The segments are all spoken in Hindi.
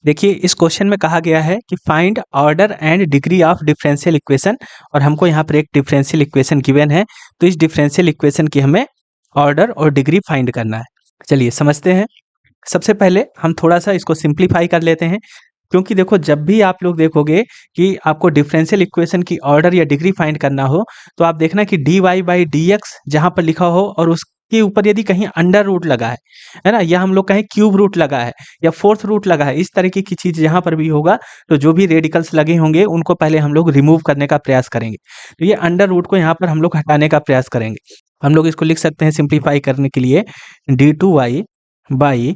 देखिए इस क्वेश्चन में कहा गया है कि find order and degree of differential equation, और हमको यहाँ पर एक डिफरेंशियल इक्वेशन गिवन है, तो इस डिफरेंशियल इक्वेशन की हमें ऑर्डर और डिग्री फाइंड करना है। चलिए समझते हैं। सबसे पहले हम थोड़ा सा इसको सिंप्लीफाई कर लेते हैं, क्योंकि देखो जब भी आप लोग देखोगे कि आपको डिफरेंशियल इक्वेशन की ऑर्डर या डिग्री फाइंड करना हो, तो आप देखना कि dy बाई डी एक्स जहाँ पर लिखा हो और उसके ऊपर यदि कहीं अंडर रूट लगा है ना, या हम लोग कहें क्यूब रूट लगा है या फोर्थ रूट लगा है, इस तरीके की चीज जहाँ पर भी होगा, तो जो भी रेडिकल्स लगे होंगे उनको पहले हम लोग रिमूव करने का प्रयास करेंगे। तो ये अंडर रूट को यहाँ पर हम लोग हटाने का प्रयास करेंगे। हम लोग इसको लिख सकते हैं सिंप्लीफाई करने के लिए d2y by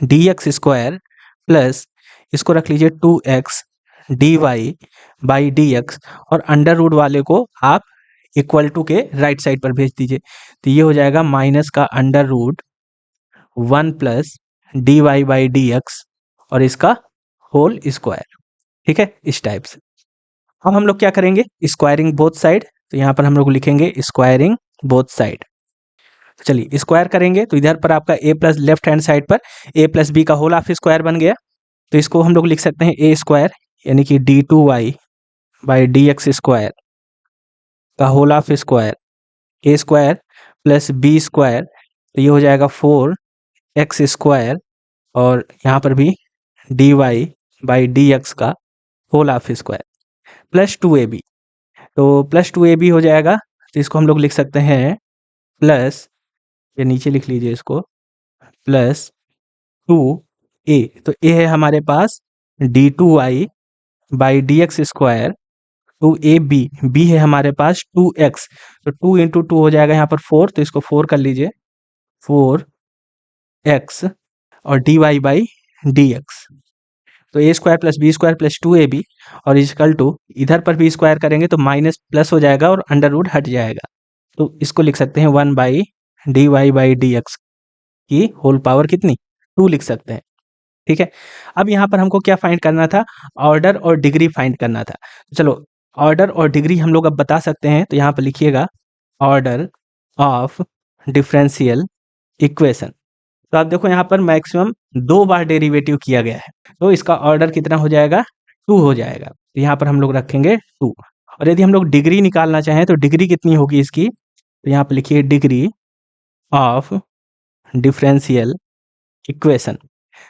D x square plus इसको रख लीजिए 2x dy by D x, और अंडर रूट वाले को आप इक्वल टू के राइट साइड पर भेज दीजिए। तो ये हो जाएगा माइनस का under root 1 plus dy by D x और इसका होल स्क्वायर। ठीक है, इस टाइप से। अब हम लोग क्या करेंगे, स्क्वायरिंग बोथ साइड। तो यहाँ पर हम लोग लिखेंगे स्क्वायरिंग बोथ साइड। चलिए स्क्वायर करेंगे तो इधर पर आपका a plus left hand side पर a प्लस बी का होल ऑफ स्क्वायर बन गया। तो इसको हम लोग लिख सकते हैं a स्क्वायर यानी कि d2y by D x square का whole of square a square plus b square, तो ये हो जाएगा 4x स्क्वायर, और यहाँ पर भी dy बाई डी एक्स का whole of square plus 2ab। तो प्लस 2ab हो जाएगा, तो इसको हम लोग लिख सकते हैं प्लस, ये नीचे लिख लीजिए इसको, प्लस 2a। तो a है हमारे पास d2y by D x square, 2ab, b है हमारे पास 2x, तो 2 इंटू 2 हो जाएगा यहाँ पर 4, तो इसको 4 कर लीजिए, 4x और dy बाई डी एक्स। तो a square plus b square plus 2ab और इजकल टू, इधर पर भी स्क्वायर करेंगे तो माइनस प्लस हो जाएगा और अंडर रूट हट जाएगा, तो इसको लिख सकते हैं 1 by dy by D x की होल पावर कितनी, 2 लिख सकते हैं। ठीक है, अब यहाँ पर हमको क्या फाइंड करना था, ऑर्डर और डिग्री फाइंड करना था। चलो ऑर्डर और डिग्री हम लोग अब बता सकते हैं, तो यहाँ पर लिखिएगा ऑर्डर ऑफ डिफरेंशियल इक्वेशन। तो आप देखो यहाँ पर मैक्सिमम 2 बार डेरिवेटिव किया गया है, तो इसका ऑर्डर कितना हो जाएगा, 2 हो जाएगा। तो यहाँ पर हम लोग रखेंगे 2, और यदि हम लोग डिग्री निकालना चाहें तो डिग्री कितनी होगी इसकी, तो यहाँ पर लिखिए डिग्री ऑफ डिफरेंशियल इक्वेशन।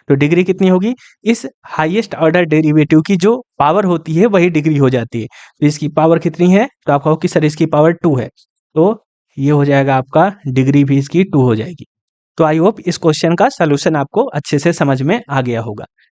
तो डिग्री कितनी होगी, इस हाईएस्ट ऑर्डर डेरिवेटिव की जो पावर होती है वही डिग्री हो जाती है। तो इसकी पावर कितनी है, तो आप कहो कि सर इसकी पावर 2 है, तो ये हो जाएगा आपका डिग्री भी इसकी 2 हो जाएगी। तो आई होप इस क्वेश्चन का सलूशन आपको अच्छे से समझ में आ गया होगा।